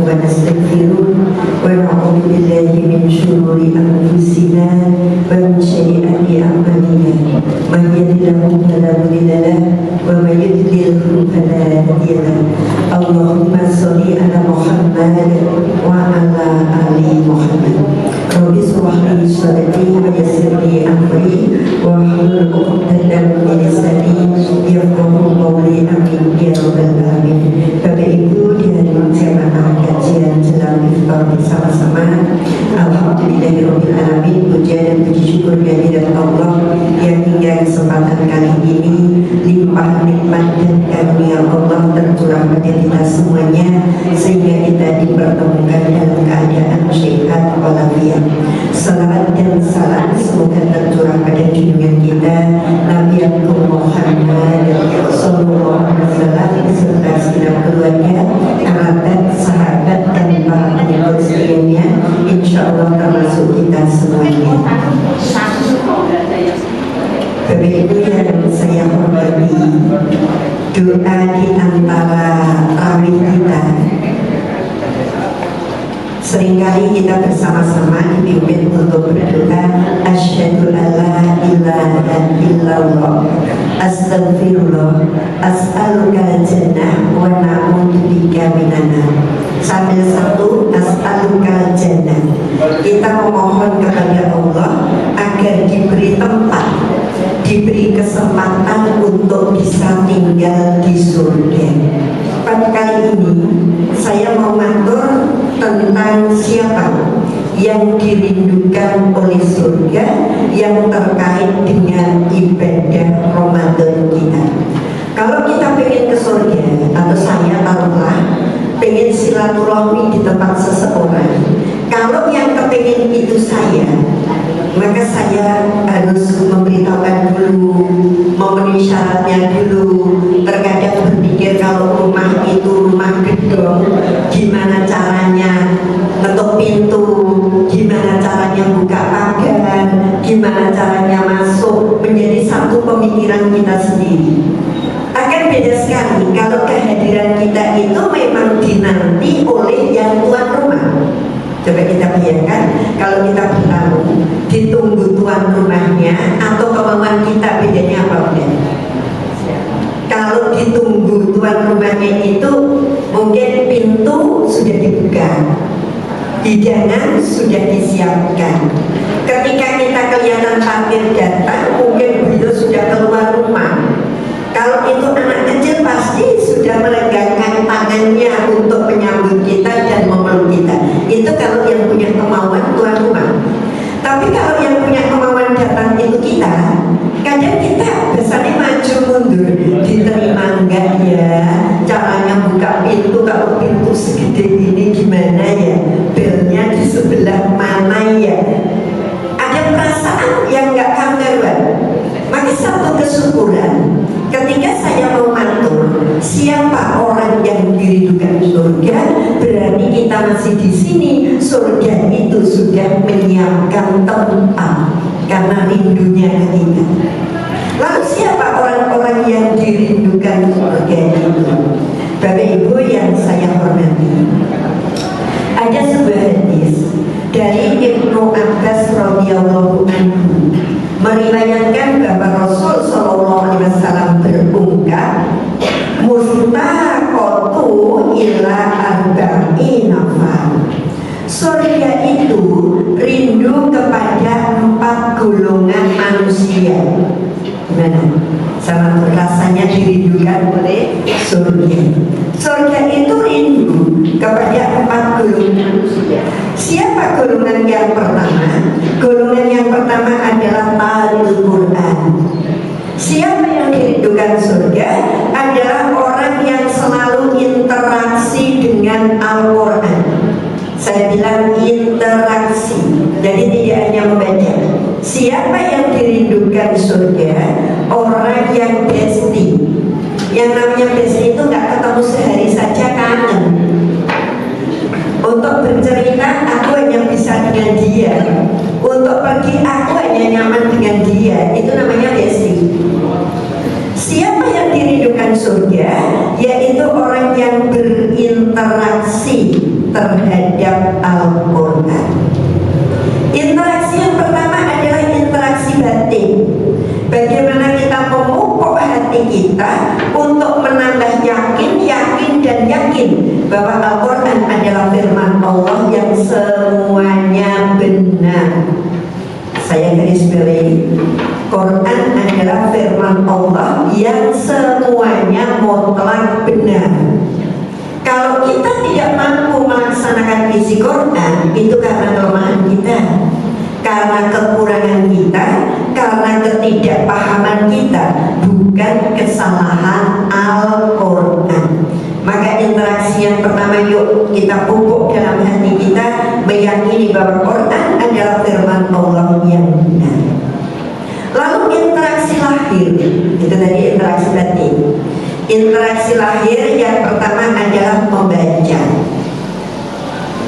ونستغفره ونعوذ بالله من شرور أنفسنا ومن سيئات أعمالنا من يهده الله فلا مضل له ومن يضلل فلا هادي له اللهم صل على محمد وعلى آل محمد رب اشرح لي صدري ويسر لي أمري واحلل عقدة من لساني yafqahu qawli amin ya rabbal alamin. Bapak Ibu dihadirin jamaah kajian jelang iftar bersama-sama. Alhamdulillahirabbil alamin. Puja dan puji syukur kehadirat Allah yang hingga kesempatan kali ini limpah nikmat dan karunia Allah tercurah pada kita semuanya sehingga kita dipertemukan dalam keadaan sehat walafiat. Salawat dan salam semoga tercurah pada junjungan kita Nabi Muhammad sallallahu alaihi wasallam beserta segenap keluarga, kerabat, sahabat dan para pengikut setianya, insyaallah termasuk kita semuanya. Bapak Ibu yang saya hormati, doa di antara tarawih kita seringkali kita bersama-sama dipimpin untuk berdoa asyhadu alla ilaha illallah astagfirullah as'alukal jannah wa na'udzubika minan nar. Sambil satu as'alukal jannah, kita memohon kepada Allah agar diberi tempat, diberi kesempatan untuk bisa tinggal di surga. Pada kali ini saya mau matur tentang siapa yang dirindukan oleh surga yang terkait dengan ibadah Ramadan kita. Kalau kita pengen ke surga, atau saya taruhlah pengen silaturahmi di tempat seseorang, kalau yang kepengen itu saya, maka saya harus memberitahukan dulu, memenuhi syaratnya dulu. Terkadang berpikir kalau rumah itu rumah gedung, gimana caranya ngetuk pintu, gimana caranya buka pagar, gimana caranya masuk, menjadi satu pemikiran kita sendiri. Akan beda sekali kalau kehadiran kita itu memang dinanti oleh yang tuan rumah. Coba kita bayangkan kalau kita bertamu ditunggu tuan rumahnya atau kemauan kita, bedanya apa udah? Kalau ditunggu tuan rumahnya itu mungkin pintu sudah dibuka, hidangan sudah disiapkan. Ketika kita kelihatan parkir datang, mungkin beliau sudah keluar rumah. Kalau itu anak kecil pasti sudah meregangkan tangannya untuk menyambut kita dan memeluk kita. Itu kalau yang punya kemauan tuan rumah. Tapi kalau yang punya kemauan datang itu kita, kadang kita biasanya maju mundur. Diterima enggak ya? Caranya buka pintu, kalau pintu segede ini gimana ya? Belnya di sebelah mana ya? Ada perasaan yang enggak karuan. Maka satu kesyukuran ketika saya mau matur siapa orang yang dirindukan surga, berarti kita masih di sini. Surga itu sudah menyiapkan tempat karena rindunya ke kita. Lalu siapa orang-orang yang dirindukan surga itu? Bapak Ibu yang saya hormati, ada sebuah hadis dari Ibnu Abbas radhiyallahu anhu meriwayatkan bahwa Rasul sallallahu alaihi wasallam berungkap, mustaqatu ila arba'in nafar. Surga itu rindu kepada 4 golongan manusia. Gimana? Sama rasanya dirindukan oleh surga. Surga itu rindu kepada 4 golongan manusia. Siapa golongan yang pertama? Golongan yang pertama adalah talibul Quran. Siapa yang dirindukan surga adalah orang yang selalu interaksi dengan Al-Quran. Saya bilang interaksi, jadi tidak hanya membaca. Siapa yang dirindukan surga? Orang yang besti. Yang namanya besti itu nggak ketemu sehari saja kangen. Untuk bercerita aku hanya bisa dengan dia, untuk pergi aku hanya nyaman dengan dia. Itu namanya besti. Siapa yang dirindukan surga? Yaitu orang yang berinteraksi terhadap Al-Quran. Interaksi yang pertama adalah interaksi batin. Bagaimana kita memupuk hati kita untuk menambah yakin dan yakin bahwa Al-Quran adalah firman Allah yang semuanya benar. Saya garis bawahi, Quran adalah firman Allah yang semuanya mutlak benar. Kalau kita tidak mampu melaksanakan isi Quran, itu karena kelemahan kita, karena kekurangan kita, karena ketidakpahaman kita, bukan kesalahan Al-Quran. Maka interaksi yang pertama, yuk kita pupuk dalam hati kita, meyakini bahwa Quran adalah firman Allah yang benar. Lalu interaksi lahir, itu tadi interaksi batin. Interaksi lahir yang pertama adalah membaca.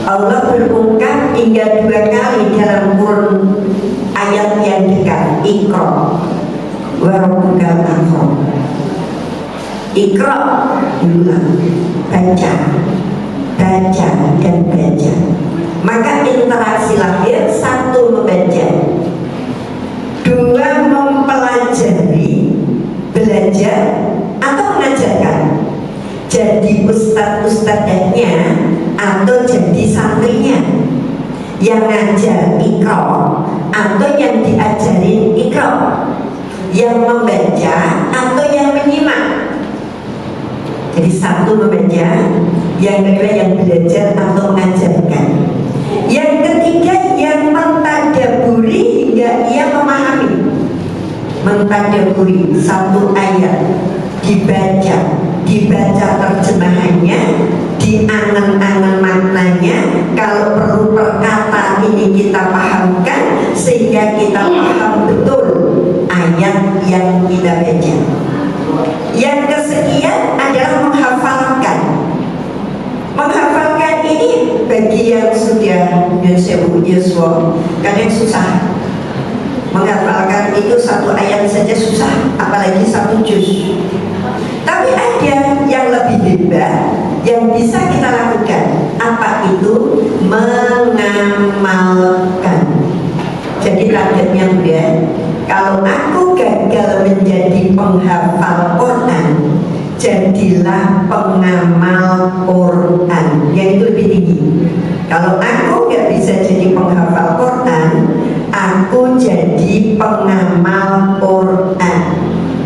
Allah berungkap hingga 2 kali dalam kurun ayat yang dekat. Iqra wa rabbukal akram. Iqra, diulang, baca dan baca. Maka interaksi lahir, 1 membaca, 2 mempelajari, belajar atau mengajarkan. Jadi ustadz-ustadznya atau jadi santrinya. Yang ngajar Iqra atau yang diajarin Iqra. Yang membaca atau yang menyimak. Jadi 1 membaca, yang kedua yang belajar atau mengajarkan. Yang ketiga yang mentadaburi hingga ia memahami. Mentadaburi 1 ayat, dibaca terjemahannya, diangan-angan maknanya. Kalau perlu perkataan ini kita pahamkan sehingga kita paham betul ayat yang kita baca. Yang kesekian adalah menghafalkan. Menghafalkan ini bagi yang sudah Yuswa kadang susah. Menghafalkan itu 1 ayat saja susah, apalagi 1 juz. Tapi ada yang lebih hebat yang bisa kita lakukan. Apa itu? Mengamalkan. Jadi targetnya udah, kalau aku gagal menjadi penghafal Quran, jadilah pengamal Quran. Yang itu lebih tinggi. Kalau aku gak bisa jadi penghafal Quran, aku jadi pengamal Quran.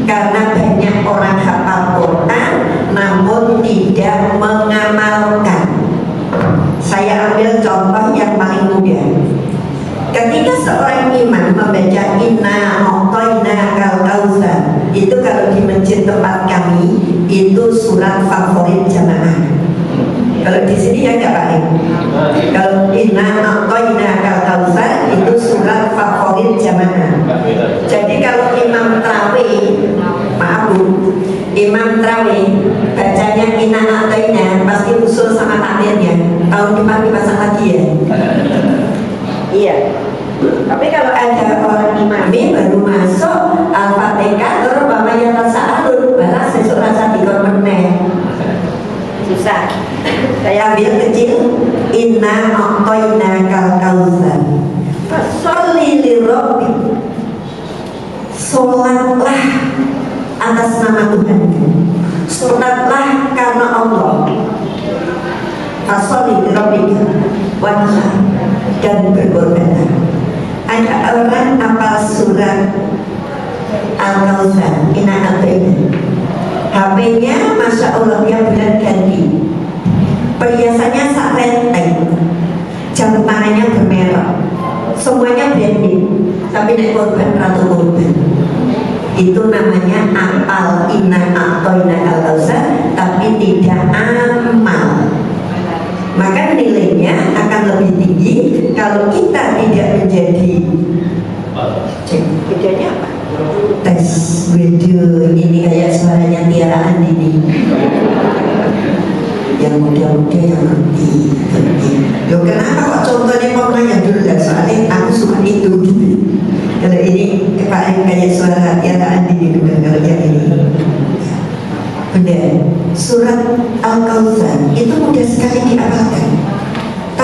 Karena banyak orang hafal Quran namun tidak mengamalkan. Saya ambil contoh yang paling mudah. Ketika seorang imam membaca Inna a'tainakal kautsar, itu kalau di masjid tempat kami itu surat favorit jamaah. Kalau di sini ya nggak paling. Kalau Inna a'tainakal kautsar itu surat favorit jamaah. Jadi kalau imam tarawih, maaf Bu, imam tarawih bacanya Inna a'taina pasti usul sama takmirnya. Tahun depan dipasang lagi ya. Iya. Tapi kalau ada orang imami baru masuk Al-Fatihah terus Bapak yang rasa alun balas sesuk rasa dikormeneh. Susah. Saya ambil kecil. Inna a'tainakal kautsar. Fasholli lirabbik. Sholatlah atas nama Tuhan. Sholatlah karena Allah. Fasholli lirabbik wanhar, dan berkorbanlah. Ada orang hafal surat Al-Kautsar, Inna a'taina. HP-nya Masya Allah yang bulan ganti, perhiasannya sak renteng, jam tangannya bermerek, semuanya branded, tapi naik korban ratu korban. Itu namanya apal Inna a'taina Al-Kautsar, tapi tidak amal. Maka nilainya akan lebih tinggi kalau kita tidak menjadi bedanya apa? Tes video ini kayak suaranya Tiara Andini. Yang muda-muda yang ngerti. Loh kenapa kok contohnya mau nanya dulu ya, soalnya aku suka itu. Kalau ini kayak suara Tiara Andini juga kalau yang ini. Benar, surat Al-Kautsar itu mudah sekali dihafalkan.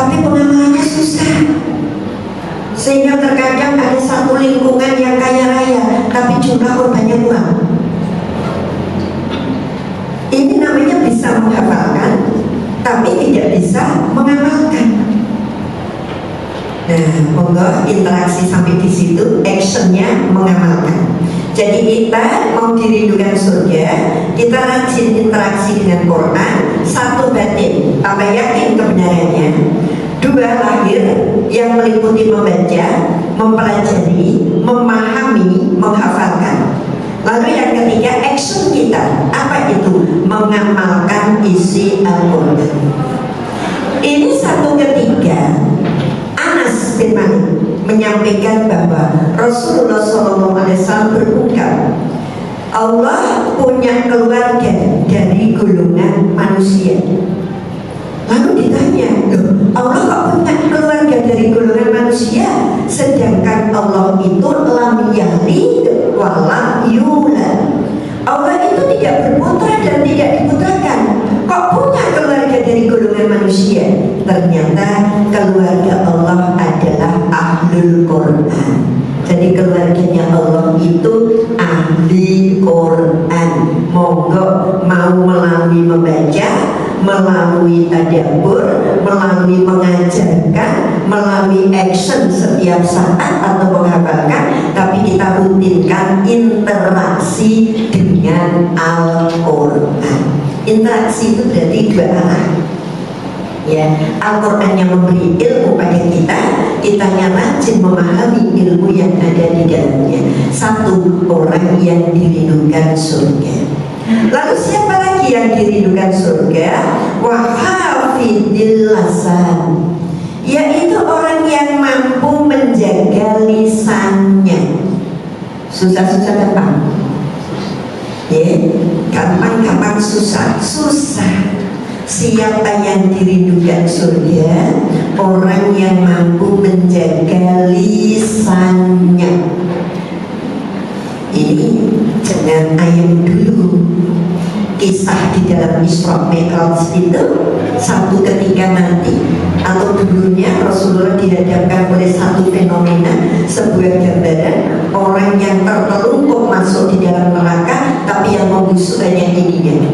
tapi pengamalannya susah. Sehingga terkadang ada satu lingkungan yang kaya raya, tapi jumlah korbannya kurang. Ini namanya bisa menghafalkan, tapi tidak bisa mengamalkan. Nah, monggo interaksi sampai di situ, actionnya mengamalkan. Jadi kita mau dirindukan surga, kita rajin interaksi dengan Quran. Satu, batin, tambah yakin kebenarannya. Dua, lahir yang meliputi membaca, mempelajari, memahami, menghafalkan. Lalu yang ketiga, action kita. Apa itu? Mengamalkan isi Al-Quran. Ini satu ketiga. Anas bin Malik menyampaikan bahwa Rasulullah SAW berungkap, Allah punya keluarga dari golongan manusia. Lalu ditanya, Allah kok punya keluarga dari golongan manusia, sedangkan Allah itu lam yalid walam yulad. Allah itu tidak berputra dan tidak diputrakan, kok punya keluarga dari golongan manusia? Ternyata keluarga Allah adalah ahlul Quran. Jadi keluarganya Allah itu ahli Quran. Monggo mau melalui membaca, melalui tadabbur, melalui mengajarkan, melalui action setiap saat atau menghafalkan, tapi kita rutinkan interaksi dengan Al-Quran. Interaksi itu berarti dua arah. Ya, Al-Quran yang memberi ilmu pada kita, kitanya rajin memahami ilmu yang ada di dalamnya. Satu, orang yang dirindukan surga. Lalu siapa lagi yang dirindukan surga? Wahafidil lisan, yaitu orang yang mampu menjaga lisannya. Susah-susah gampang, ya, gampang-gampang susah. Siapa yang dirindukan surga? Orang yang mampu menjaga lisannya. Ini jangan ayam dulu. Kisah di dalam Isra Mi'raj itu satu ketika nanti atau dulunya Rasulullah dihadapkan oleh satu fenomena, sebuah gambaran orang yang tertelungkup masuk di dalam neraka, tapi yang membusuk hanya ininya,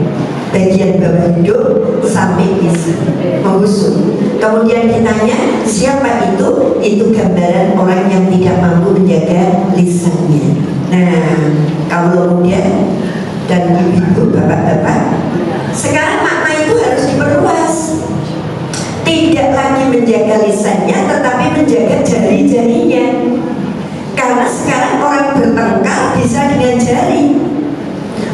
bagian bawah hidung sampai bisa membusuk. Kemudian ditanya siapa itu? Itu gambaran orang yang tidak mampu menjaga lisannya. Nah, kalau muda dan ibu-ibu, bapak-bapak, sekarang makna itu harus diperluas. Tidak lagi menjaga lisannya, tetapi menjaga jari-jarinya. Karena sekarang orang bertengkar bisa dengan jari,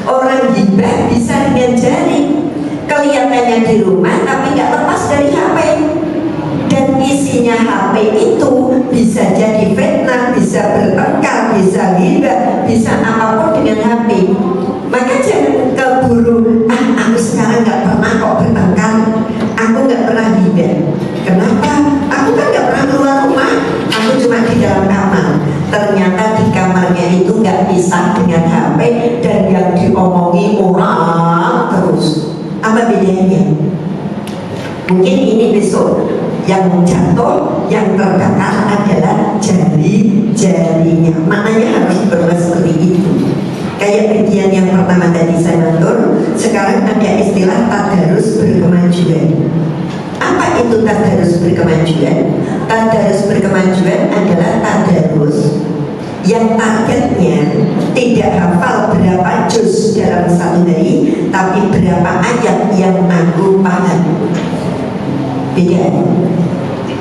orang gibah bisa dengan jari. Kelihatannya di rumah tapi nggak lepas dari HP. Dan isinya HP itu bisa jadi fitnah, bisa bertengkar, bisa gibah, bisa apapun dengan HP. Maka jangan keburu, aku sekarang nggak pernah kok bertengkar, aku nggak pernah gibah. Kenapa? Aku kan nggak pernah keluar rumah, aku cuma di dalam kamar. Ternyata di kamarnya itu nggak pisah dengan HP dan yang diomongi orang terus. Apa bedanya? Mungkin ini besok yang jatuh, yang terbakar adalah jari-jarinya. Maknanya harus berbuat seperti itu. Kayak bagian yang pertama tadi saya mentor, sekarang ada istilah tadarus berkemajuan. Apa itu tadarus berkemajuan? Tadarus berkemajuan adalah tadarus yang targetnya tidak hafal berapa juz dalam satu hari, tapi berapa ayat yang aku paham. Beda.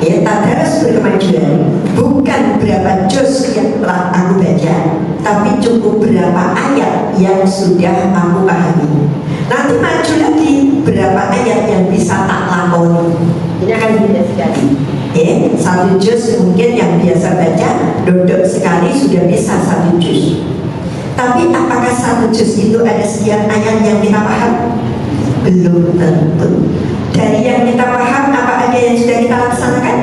Ya, tadarus berkemajuan bukan berapa juz yang telah aku baca, tapi cukup berapa ayat yang sudah aku pahami. Nanti maju lagi berapa ayat yang bisa tak lakoni. Ini akan beda sekali. Satu juz mungkin yang biasa baca duduk sekali sudah bisa satu juz. Tapi apakah satu juz itu ada sekian ayat yang kita paham? Belum tentu. Dari yang kita paham, apa ada yang sudah kita laksanakan?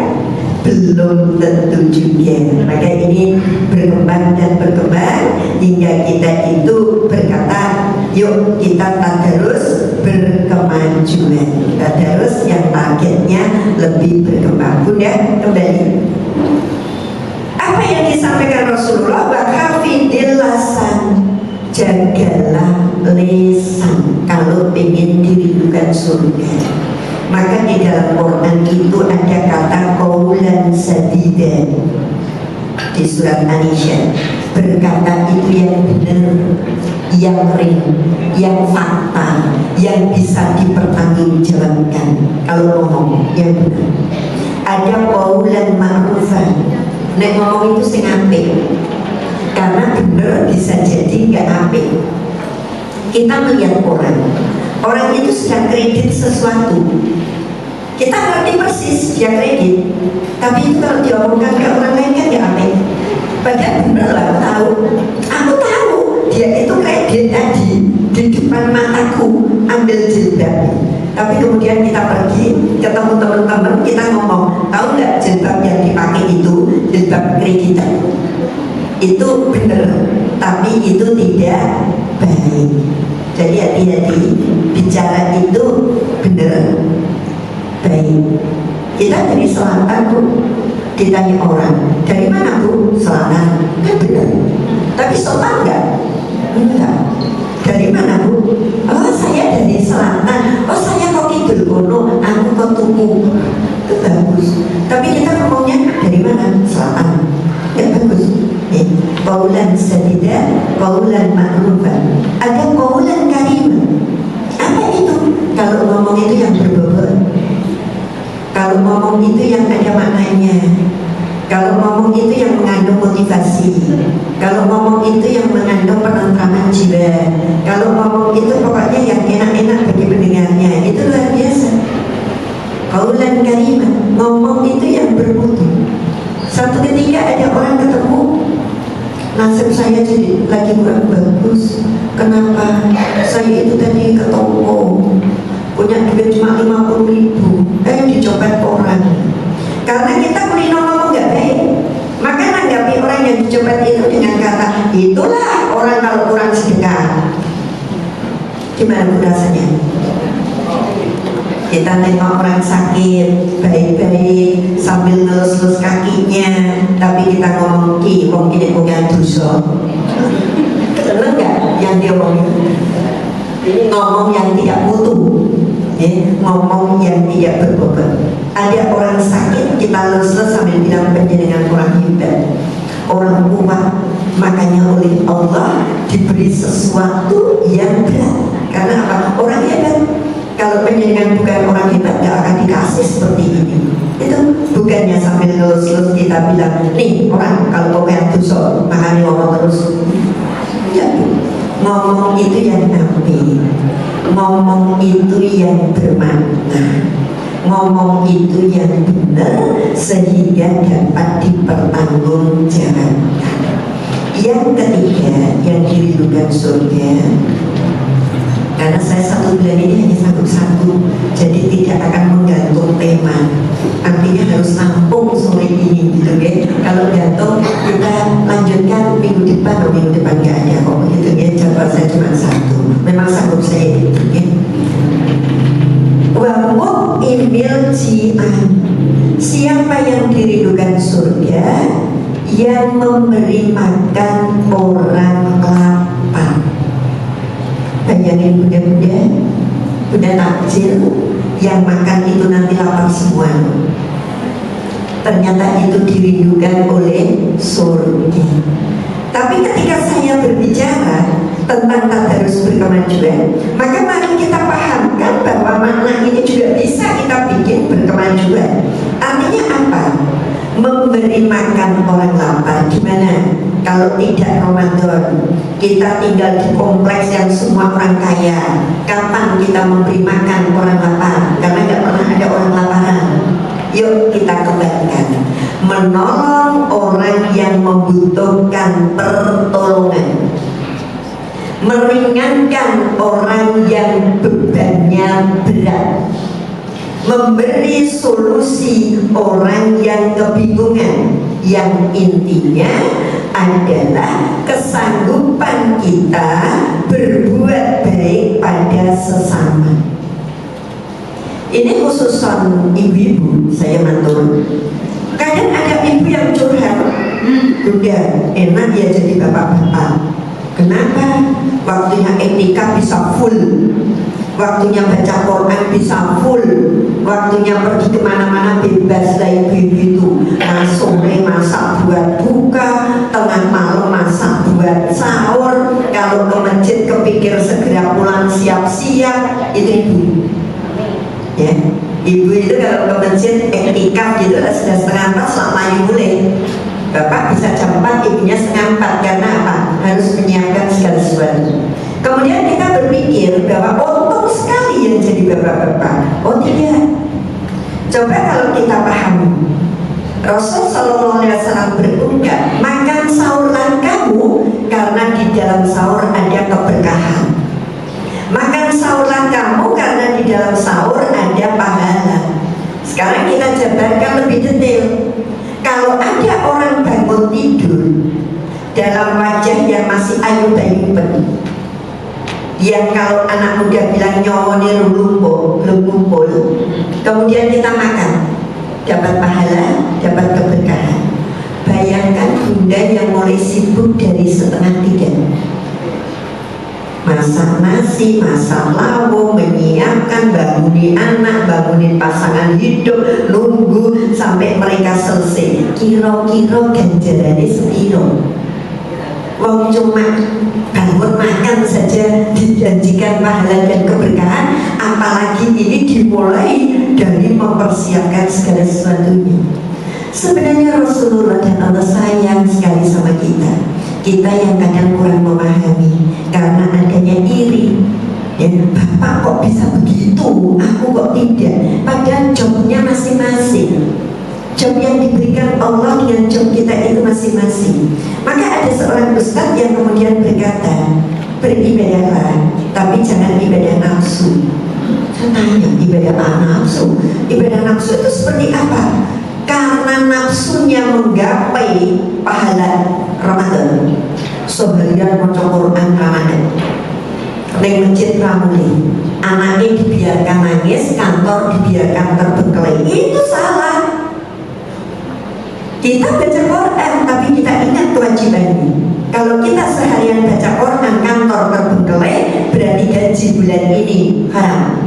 Belum tentu juga. Maka ini berkembang dan berkembang hingga kita itu berkata, yuk kita tadarus berkemajuan. Tadarus yang targetnya lebih berkembang. Bunda kembali. Apa yang disampaikan Rasulullah? Bahafidil lasan, jagalah lisan kalau ingin dirindukan surga. Maka di dalam Quran itu ada kata qaulan sadida di surat An-Nisa, berkata itu yang benar, yang real, yang fakta, yang bisa dipertanggungjawabkan. Kalau ngomong yang benar. Ada qaulan ma'rufan, nek ngomong itu sing apik, karena benar bisa jadi nggak apik. Kita melihat orang itu sedang kredit sesuatu, kita ngerti persis dia kredit, tapi itu kalau diomongkan ke orang lain kan nggak apik. Padahal benar lah, aku tahu dia itu kredit tadi di depan mataku, ambil jilbab. Tapi kemudian kita pergi ketemu teman-teman, kita ngomong, tahu nggak jilbab yang dipakai itu jilbab kreditan? Itu benar, tapi itu tidak baik. Jadi hati-hati, bicara itu benar, baik. Kita dari selatan Bu, ditanya orang, dari mana Bu? Selatan, kan benar. Tapi sopan nggak? Enggak. Dari mana Bu? Oh saya dari selatan. Oh saya kok kidul kono, aku kok tuku. Itu bagus. Tapi kita ngomongnya dari mana? Selatan. Ya bagus. Qaulan sadida, qaulan ma'rufan. Ada qaulan karimah. Apa itu? Kalau ngomong itu yang berbobot, kalau ngomong itu yang ada maknanya, kalau ngomong itu yang mengandung motivasi, kalau ngomong itu yang mengandung penentraman jiwa, kalau ngomong itu pokoknya yang enak-enak bagi pendengarnya, itu luar biasa. Qaulan karimah, ngomong itu yang bermutu. Satu ketika ada orang ketemu, nasib saya jadi lagi kurang bagus. Kenapa? Saya itu tadi ke toko, punya duit cuma 50.000, dicopet orang. Karena kita kulino ngomong gak baik, maka nanggapi orang yang dicopet itu dengan kata, itulah orang kalau kurang sedekah. Gimana rasanya? Kita tengok orang sakit baik-baik sambil ngelus-ngelus kakinya, tapi kita ngomong ki, wong ini punya dosa. Benar nggak yang dia ngomong? Ini ngomong yang tidak mutu, ngomong yang tidak berbobot. Ada orang sakit, kita ngelus-ngelus sambil bilang penjenengan orang hebat, orang kuat. Makanya oleh Allah diberi sesuatu yang berat. Karena apa? Orang hebat. Kalau penjenengan bukan orang hebat, gak akan dikasih seperti ini. Itu bukannya sambil lulus-lulus kita bilang, nih orang kalau kau yang dosa, makanya ngomong terus. Ya, ngomong itu yang nabi, ngomong itu yang bermakna, ngomong itu yang benar sehingga dapat dipertanggungjawabkan. Yang ketiga, yang dirindukan surga. Karena saya 1 bulan ini hanya satu-satu, jadi tidak akan menggantung tema. Artinya harus nampung sore ini gitu ya. Kalau gantung kita lanjutkan minggu depan nggak ada kok gitu ya. Jawab saya cuma 1. Memang sanggup saya gitu ya. Wa imil ji'an, siapa yang dirindukan surga? Yang memberi makan orang lapar. Bayangin Bunda takjil, yang makan itu nanti lapar semua. Ternyata itu dirindukan oleh surga. Tapi ketika saya berbicara tentang tadarus berkemajuan, maka mari kita pahamkan bahwa makna ini juga bisa kita bikin berkemajuan. Artinya apa? Memberi makan orang lapar. Gimana? Kalau tidak Ramadan, kita tinggal di kompleks yang semua orang kaya, kapan kita memberi makan orang lapar? Karena nggak pernah ada orang laparan. Yuk kita kembalikan, menolong orang yang membutuhkan pertolongan, meringankan orang yang bebannya berat, memberi solusi orang yang kebingungan. Yang intinya adalah kesanggupan kita berbuat baik pada sesama. Ini khususan ibu-ibu, saya matur. Kadang ada ibu yang curhat, udah enak ya jadi bapak-bapak. Kenapa? Waktunya etika bisa full, waktunya baca Quran bisa full, waktunya pergi kemana-mana bebas lah ibu-ibu itu. Sore masak buat buka, tengah malam masak buat sahur. Kalau ke masjid kepikir segera pulang siap-siap, itu ibu. Ya, ibu itu kalau ke masjid etika gitu sudah setengah 4 selama mulai. Bapak bisa jam 4, ibunya setengah 4. Karena apa? Harus menyiapkan segala sesuatu. Kemudian kita berpikir bahwa untung sekali yang jadi bapak-bapak. Oh tidak. Coba kalau kita pahami, Rasul Shallallahu Alaihi Wasallam berungkap, makan sahurlah kamu karena di dalam sahur ada keberkahan. Makan sahurlah kamu karena di dalam sahur ada pahala. Sekarang kita jabarkan lebih detail. Kalau ada orang bangun tidur dalam wajah yang masih ayu bayuben, yang kalau anak muda bilang nyawone belum kumpul, kemudian kita makan, dapat pahala, dapat keberkahan. Bayangkan bunda yang mulai sibuk dari setengah 3, masak nasi, masak lauk, menyiapkan, bangunin anak, bangunin pasangan hidup, nunggu sampai mereka selesai. Kira-kira ganjarannya sepiro? Wong cuma bangun makan saja dijanjikan pahala dan keberkahan, apalagi ini dimulai dari mempersiapkan segala sesuatunya. Sebenarnya Rasulullah dan Allah sayang sekali sama kita. Kita yang kadang kurang memahami karena adanya iri. Ya, Bapak kok bisa begitu, aku kok tidak. Padahal jobnya masing-masing. Job yang diberikan Allah dengan job kita itu masing-masing. Maka ada seorang ustadz yang kemudian berkata, beribadahlah, tapi jangan ibadah nafsu. Saya tanya, ibadah nafsu? Ibadah nafsu itu seperti apa? Karena nafsunya menggapai pahala Ramadan, seharian baca Quran Ramadan, neng masjid ramuli, anaknya dibiarkan nangis, kantor dibiarkan terbengkelai, itu salah. Kita baca Quran tapi kita ingat kewajibannya. Kalau kita seharian baca Quran, kantor terbengkelai, berarti gaji bulan ini haram.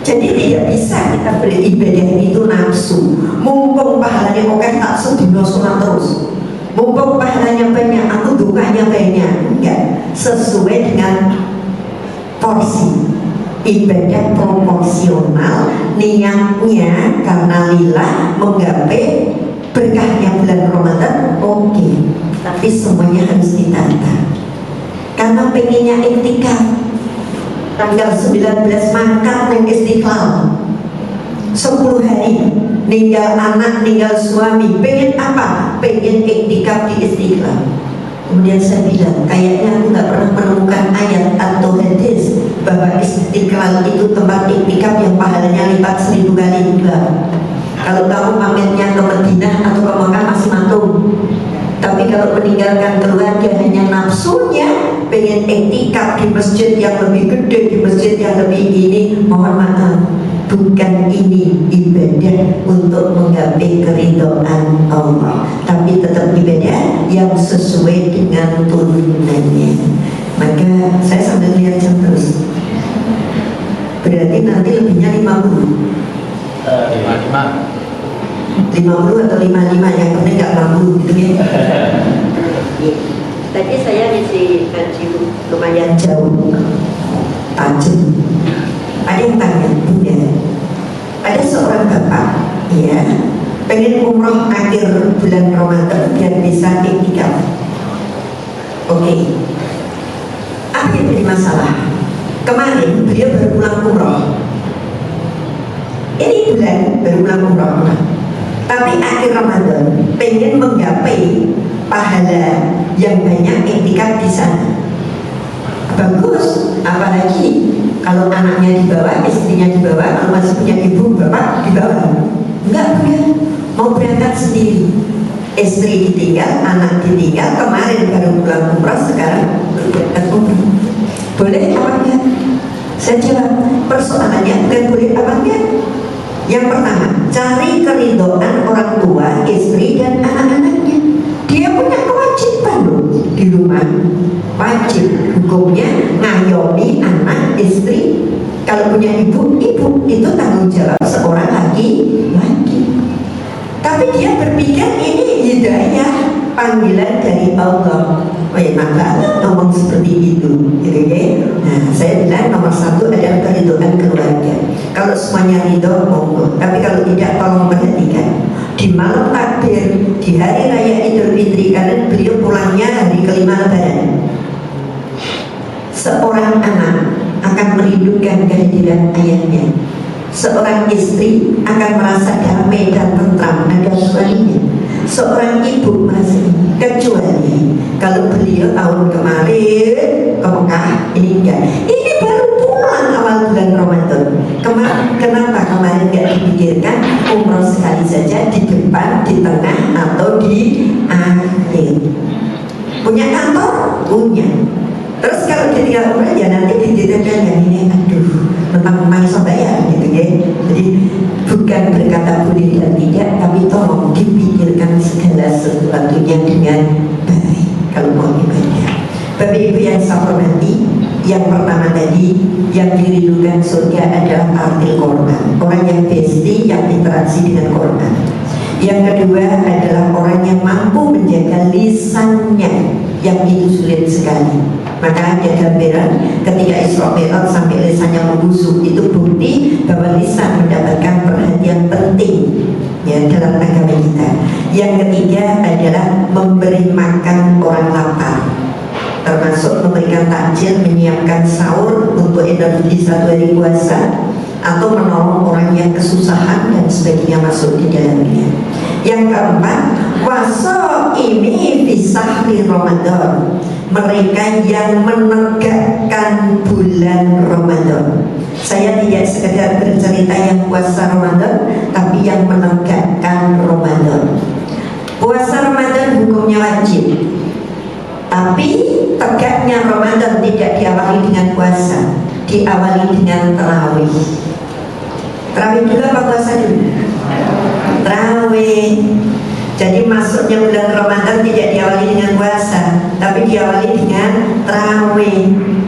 Jadi tidak bisa kita beribadah itu nafsu. Mumpung pahalanya oke tak sedino sunat terus. Mumpung pahalanya banyak, aku dukanya banyak. Enggak, sesuai dengan porsi. Ibadah proporsional, niatnya karena lillah menggapai berkahnya bulan Ramadan, oke. Tapi semuanya harus ditata. Karena pengennya iktikaf. Tanggal 19 mangkat yang Istiqlal 10 hari, ninggal anak, ninggal suami. Pengen apa? Pengen iktikaf di Istiqlal. Kemudian saya bilang, kayaknya aku gak pernah menemukan ayat atau hadis bahwa Istiqlal itu tempat iktikaf yang pahalanya lipat 1000 kali juga. Kalau kamu pamitnya ke Madinah atau ke Mekah masih matung. Tapi kalau meninggalkan keluarga hanya nafsunya, pengen iktikaf di masjid yang lebih gede, di masjid yang lebih ini, mohon maaf, bukan ini ibadah untuk menggapai keridhaan Allah, tapi tetap ibadah yang sesuai dengan turunannya. Maka saya sambil lihat jam terus, berarti nanti lebihnya 50 atau 55, yang penting nggak 60 gitu ya. Tadi saya ngisi kaji lumayan jauh, tajam. Ada yang tanya, Bunda, ada seorang bapak, ya, pengen umroh akhir bulan Ramadan biar bisa iktikaf. Oke. Apa yang jadi masalah? Kemarin beliau baru pulang umroh. Ini bulan baru pulang umroh. Tapi akhir Ramadan pengen menggapai pahala yang banyak iktikaf di sana. Bagus, apalagi kalau anaknya dibawa, istrinya dibawa, kalau masih punya ibu, bapak dibawa. Enggak punya, mau berangkat sendiri. Istri ditinggal, anak ditinggal, kemarin baru pulang umrah, sekarang berangkat umrah. Boleh apa enggak? Saya jawab, persoalannya bukan boleh apa enggak. Yang pertama, cari keridhaan orang tua, istri dan anak-anaknya. Dia punya kewajiban loh di rumah, wajib hukumnya ngayomi anak, istri. Kalau punya ibu itu tanggung jawab seorang laki-laki. Tapi dia berpikir ini hidayah, panggilan dari Allah. Oh ya, maka ngomong seperti itu, gitu ya. Nah, saya bilang nomor satu adalah keridhaan keluarga. Kalau semuanya ridho, monggo. Tapi kalau tidak, tolong perhatikan. Di malam takbir, di hari raya Idul Fitri, karena beliau pulangnya hari kelima Lebaran. Seorang anak akan merindukan kehadiran ayahnya. Seorang istri akan merasa damai dan tentram ada suaminya. Seorang ibu merasa ini, kecuali kalau beliau tahun kemarin ke Mekah, ini baru pulang awal bulan Ramadan. Kenapa kemarin gak dipikirkan umroh sekali saja, di depan, di tengah, atau di akhir? Punya kantor? Punya. Terus kalau ditinggal umrah ya nanti ditinggalkan yang ini, aduh, tentang mangsa bayar gitu ya. Jadi bukan berkata boleh dan tidak, tapi tolong dipikirkan segala sesuatunya dengan baik kalau mau ibadah. Bapak Ibu yang saya hormati, yang pertama tadi yang dirindukan surga adalah arti korban, orang yang besti, yang interaksi dengan korban. Yang kedua adalah orang yang mampu menjaga lisannya, yang itu sulit sekali. Maka ada gambaran ketika Isra Mi'raj sampai lisannya membusuk, itu bukti bahwa lisan mendapatkan perhatian penting ya dalam agama kita. Yang ketiga adalah memberi makan orang lapar, termasuk memberikan takjil, menyiapkan sahur untuk energi satu hari puasa, atau menolong orang yang kesusahan dan sebagainya masuk di dalamnya. Yang keempat, waso ini bisahri Ramadan, mereka yang menegakkan bulan Ramadan. Saya tidak sekedar bercerita yang puasa Ramadan, tapi yang menegakkan Ramadan. Puasa Ramadan hukumnya wajib, tapi tegaknya Ramadan tidak diawali dengan puasa, diawali dengan tarawih. Tarawih dulu apa puasa dulu? Tarawih. Jadi masuknya bulan Ramadan tidak diawali dengan puasa, tapi diawali dengan tarawih.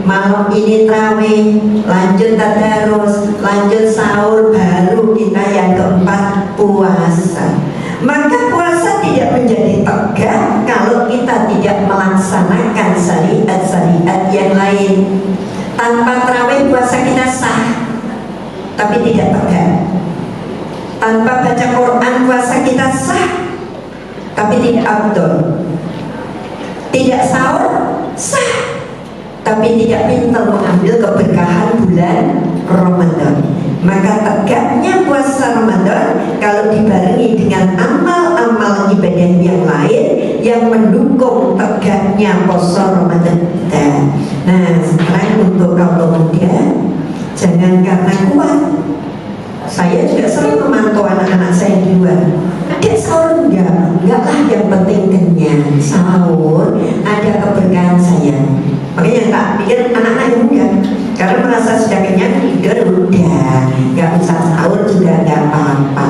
Malam ini tarawih, lanjut tadarus, lanjut sahur, baru kita yang keempat puasa. Maka puasa tidak menjadi tegak kalau kita tidak melaksanakan syariat-syariat yang lain. Tanpa tarawih puasa kita sah, tapi tidak tegak. Tanpa baca Quran puasa kita sah, tapi tidak afdol. Tidak sahur sah, tapi tidak pintar mengambil keberkahan bulan Ramadan. Maka tegaknya puasa Ramadan kalau dibarengi dengan amal-amal ibadah yang lain yang mendukung tegaknya puasa Ramadan kita. Nah, sekarang untuk kaum muda, jangan karena kuat. Saya juga sering memantau anak-anak saya di luar. Adik sahur enggak lah, yang penting kenyang. Sahur ada keberkahan saya. Makanya yang tak pikir anak-anak yang muda, karena merasa sudah kenyang tidur udah, nggak usah sahur juga nggak apa-apa.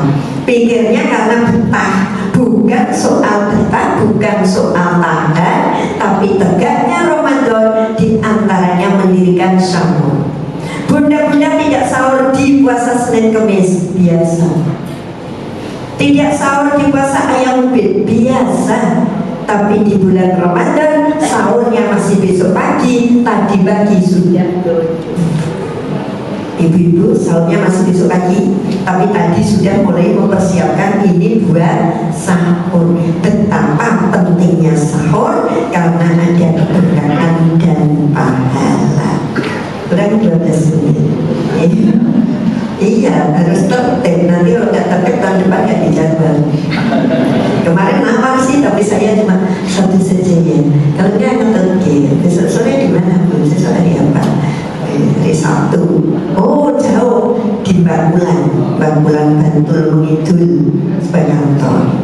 Pikirnya karena betah, bukan soal betah, bukan soal tahan, tapi tegaknya Ramadan diantaranya mendirikan sahur. Bunda-bunda tidak sahur di puasa Senin Kemis biasa, tidak sahur di puasa ayam ubin biasa. Tapi di bulan Ramadan sahurnya masih besok pagi, tadi pagi sudah tujuh. Ibu-ibu sahurnya masih besok pagi, tapi tadi sudah mulai mempersiapkan ini buat sahur. Betapa pentingnya sahur karena ada keberkahan dan pahala. Kurang 12 menit. Iya, harus tertib. Nanti kalau nggak tertib tahun depan nggak dijadwal. Kemarin nawar sih, tapi saya cuma satu saja ya. Kalau nggak ngerti, besok sore di mana pun, besok hari apa? Hari Sabtu. Oh jauh, di Bangbulan Bantul Mengidul sebagai kantor.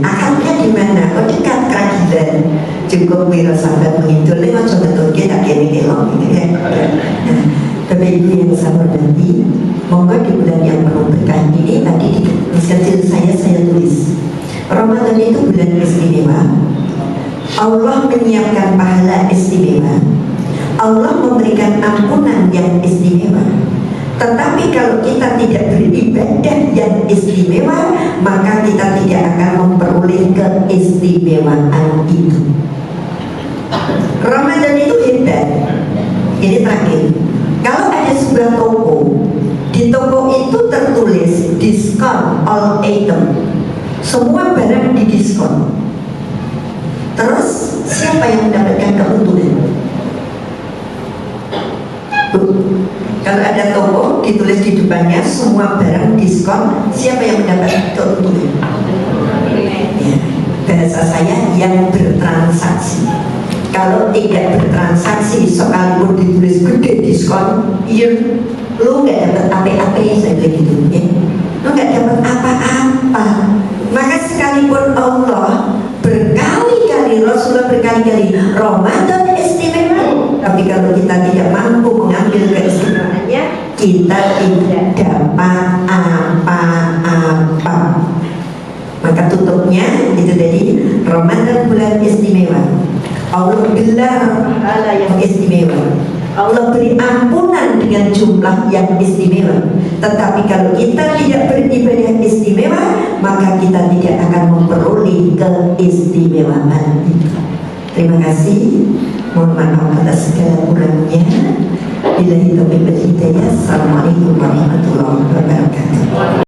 Akadnya di mana? Oh dekat Kragilan. Cukup Wiro Sahabat Mengidul. Ini macam betul kita kiri-kiri gitu ya. Nah, Bapak Bapak Ibu yang saya hormati, monggo di bulan yang penuh berkah ini tadi di kecil saya tulis Ramadan itu bulan istimewa. Allah menyiapkan pahala istimewa. Allah memberikan ampunan yang istimewa. Tetapi kalau kita tidak beribadah yang istimewa, maka kita tidak akan memperoleh keistimewaan itu. Ramadan itu hebat. Ini terakhir. Kalau ada sebuah toko, di toko itu tertulis diskon all item, semua barang didiskon. Terus siapa yang mendapatkan keuntungan? Kalau ada toko ditulis di depannya semua barang diskon, siapa yang mendapatkan keuntungan? Ya, bahasa saya yang bertransaksi. Kalau tidak bertransaksi, sekalipun ditulis gede diskon, iya, lu nggak dapat apa-apa, saya bilang gitu, ya. Lu nggak dapat apa-apa. Maka sekalipun Allah berkali-kali, Rasulullah berkali-kali, Ramadan istimewa, tapi kalau kita tidak mampu mengambil keistimewaannya, kita tidak dapat apa-apa. Maka tutupnya itu dari Ramadan bulan istimewa. Allah gelar pahala yang istimewa. Allah beri ampunan dengan jumlah yang istimewa. Tetapi kalau kita tidak beribadah istimewa, maka kita tidak akan memperoleh keistimewaan itu. Terima kasih. Mohon maaf atas segala kurangnya. Billahi taufiq wal hidayah. Assalamualaikum warahmatullahi wabarakatuh.